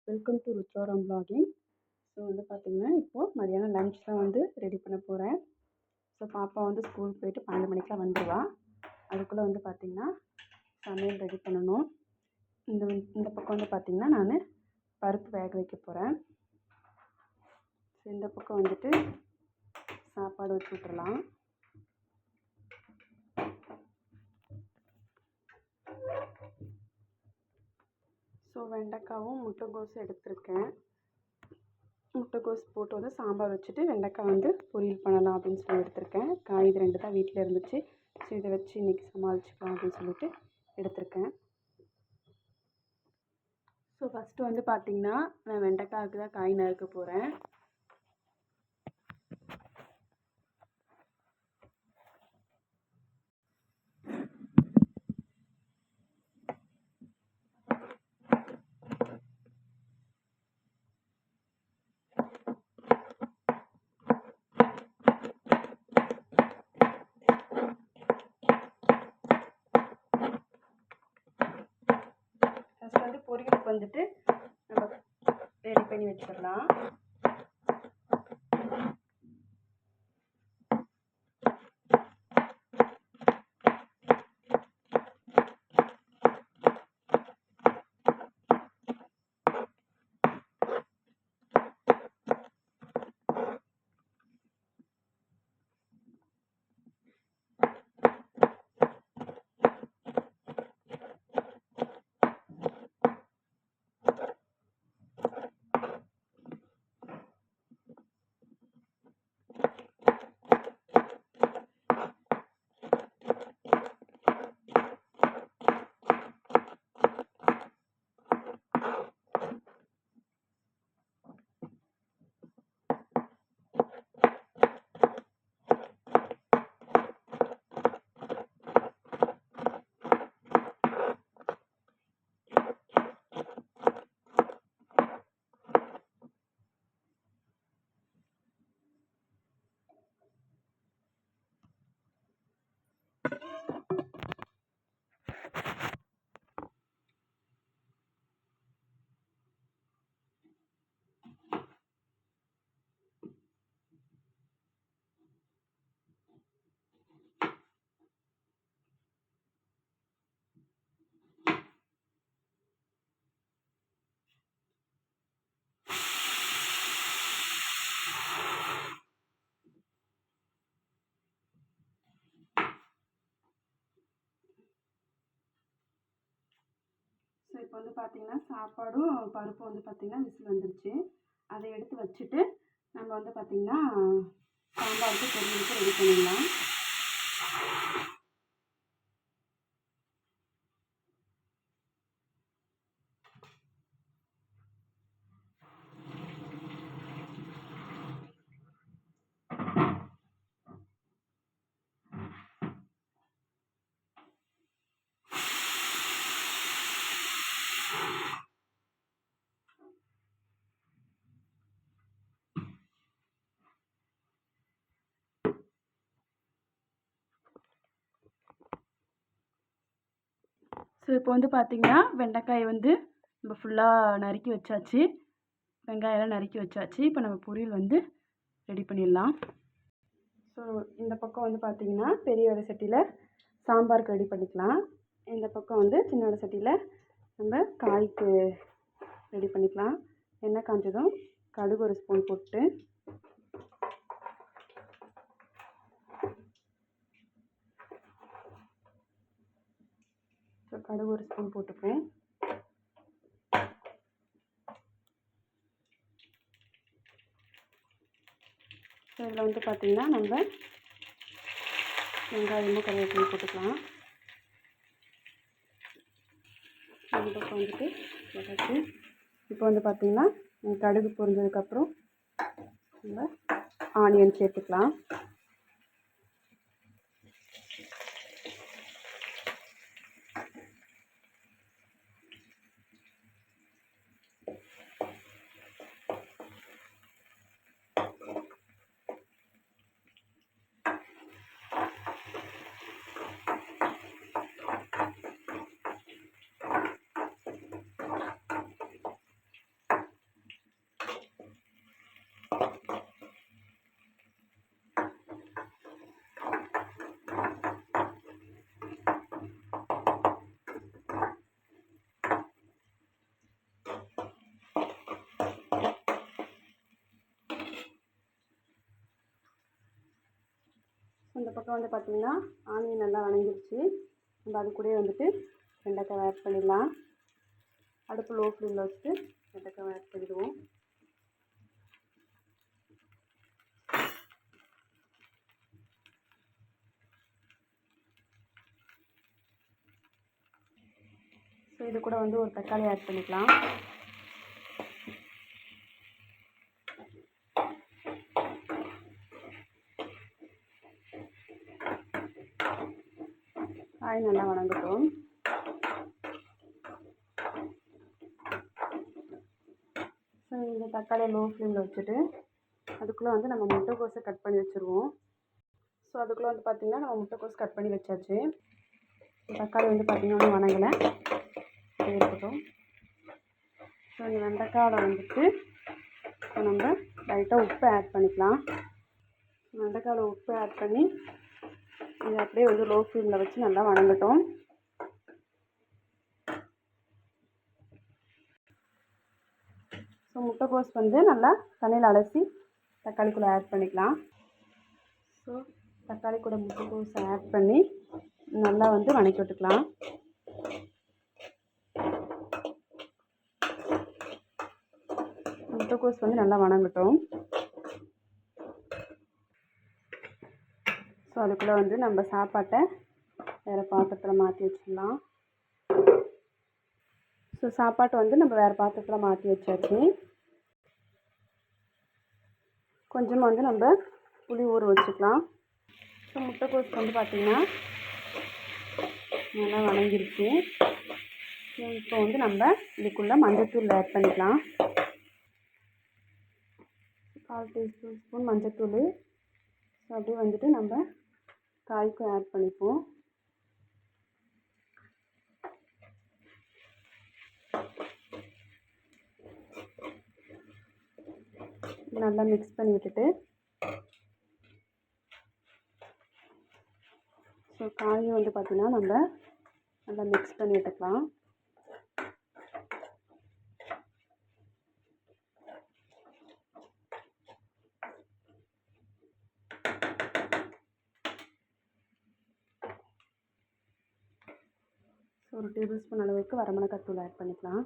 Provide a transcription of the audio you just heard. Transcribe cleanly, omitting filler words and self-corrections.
Welcome to Rudraram vlogging. So வந்து பார்த்திங்கன்னா இப்போது மதியானம் லன்ச் தான் வந்து ரெடி பண்ண போகிறேன். ஸோ பாப்பா வந்து ஸ்கூலுக்கு போயிட்டு 12 மணிக்கெலாம் வந்துடுவா. அதுக்குள்ளே வந்து பார்த்திங்கன்னா சமையல் ரெடி பண்ணணும். இந்த பக்கம் வந்து பார்த்திங்கன்னா நான் பருப்பு வேக வைக்க போகிறேன். ஸோ இந்த பக்கம் வந்துட்டு சாப்பாடு வச்சு விட்டுறலாம். ஸோ வெண்டைக்காவும் முட்டைகோஸும் எடுத்திருக்கேன். முட்டைகோஸ் போட்டு வந்து சாம்பார் வச்சுட்டு வெண்டைக்காய் வந்து பொரியல் பண்ணலாம் அப்படின்னு சொல்லி எடுத்திருக்கேன். காய் இது 2 தான் வீட்டில் இருந்துச்சு. ஸோ இதை வச்சு இன்றைக்கி சமாளிச்சுக்கலாம் அப்படின்னு சொல்லிட்டு எடுத்திருக்கேன். ஸோ ஃபஸ்ட்டு வந்து பார்த்திங்கன்னா நான் வெண்டைக்காய்க்கு தான் காய் நறுக்க போகிறேன். ஃபஸ்ட்டு வந்து பொரியலுக்கு வந்துட்டு நம்ம ரெடி பண்ணி வச்சிடலாம். ஸோ இப்போ வந்து பார்த்திங்கன்னா சாப்பாடும் பருப்பும் வந்து பார்த்திங்கன்னா விசில் வந்துருச்சு. அதை எடுத்து வச்சுட்டு நம்ம வந்து பார்த்திங்கன்னா சாம்பாருக்கு பொரியலுக்கு ரெடி பண்ணிடலாம். ஸோ இப்போ வந்து பார்த்திங்கன்னா வெண்டைக்காய் வந்து நம்ம ஃபுல்லாக நறுக்கி வச்சாச்சு. வெங்காயம்லாம் நறுக்கி வச்சாச்சு. இப்போ நம்ம பொரியல் வந்து ரெடி பண்ணிடலாம். ஸோ இந்த பக்கம் வந்து பார்த்திங்கன்னா பெரிய வடை சட்டியில் சாம்பாருக்கு ரெடி பண்ணிக்கலாம். இந்த பக்கம் வந்து சின்ன வடை சட்டியில் நம்ம காய்க்கு ரெடி பண்ணிக்கலாம். எண்ணெய் காஞ்சதும் கடுகு 1 ஸ்பூன் போட்டு கடுகு 1 ஸ்பூன் போட்டுப்பேன். ஸோ இதில் வந்து பார்த்திங்கன்னா நம்ம வெங்காயமும் கருவேப்பிலையும் போட்டுக்கலாம். இந்த பக்கம் வந்துட்டு போட்டாச்சு. இப்போ வந்து பார்த்திங்கன்னா கடுகு பொரிஞ்சதுக்கப்புறம் நம்ம ஆனியன் சேர்த்துக்கலாம். இந்த பக்கம் வந்து பார்த்திங்கன்னா ஆனியன் நல்லா வணங்கிடுச்சு. நம்ம அது கூடயே வந்துட்டு வெண்டைக்காய் ஆட் பண்ணிடலாம். அடுப்பு லோ ஃப்ளேமில் வச்சுட்டு வெண்டைக்காய் ஆட் பண்ணிடுவோம். ஸோ இது கூட வந்து ஒரு தக்காளி ஆட் பண்ணிக்கலாம். காய் நல்லா வணங்கட்டும். ஸோ இந்த தக்காளியை லோ ஃப்ளேமில் வச்சுட்டு அதுக்குள்ளே வந்து நம்ம முட்டைக்கோஸை கட் பண்ணி வச்சுருவோம். ஸோ அதுக்குள்ளே வந்து பார்த்திங்கன்னா நம்ம முட்டைக்கோஸ் கட் பண்ணி வச்சாச்சு. தக்காளி வந்து பார்த்திங்கன்னா வணங்கலை இருக்கட்டும். ஸோ இந்த வெண்டைக்காயில் வந்துட்டு இப்போ நம்ம லைட்டாக உப்பு ஆட் பண்ணிக்கலாம். வெண்டைக்காயில் உப்பு ஆட் பண்ணி இது அப்படியே வந்து லோ ஃப்ளேமில் வச்சு நல்லா வணங்கட்டும். ஸோ முட்டைக்கோஸ் வந்து நல்லா தண்ணியில் அலசி தக்காளிக்குள்ளே ஆட் பண்ணிக்கலாம். ஸோ தக்காளி கூட முட்டைக்கோஸை ஆட் பண்ணி நல்லா வந்து வணக்கி விட்டுக்கலாம். முட்டைக்கோஸ் வந்து நல்லா வணங்கட்டும். ஸோ அதுக்குள்ளே வந்து நம்ம சாப்பாட்டை வேறு பாத்திரத்தில் மாற்றி வச்சிடலாம். ஸோ சாப்பாட்டை வந்து நம்ம வேறு பாத்திரத்தில் மாற்றி வச்சாச்சு. கொஞ்சமாக வந்து நம்ம புளி ஊற வச்சுக்கலாம். ஸோ முட்டைக்கோஸ் வந்து பார்த்திங்கன்னா நல்லா வணங்கிருச்சு. இப்போ வந்து நம்ம இதுக்குள்ளே மஞ்சத்தூள் ஆட் பண்ணிக்கலாம். 1/4 டீஸ்பூன் மஞ்சத்தூள். ஸோ அப்படியே வந்துட்டு நம்ம காய்க்கும் ஆட் பண்ணிப்போம். நல்லா மிக்ஸ் பண்ணி விட்டுட்டு ஸோ காயும் வந்து பார்த்திங்கன்னா நம்ம நல்லா மிக்ஸ் பண்ணி விட்டுக்கலாம். ஒரு டேபிள் ஸ்பூன் அளவுக்கு வரமிளகாய் தூள் ஆட் பண்ணிக்கலாம்.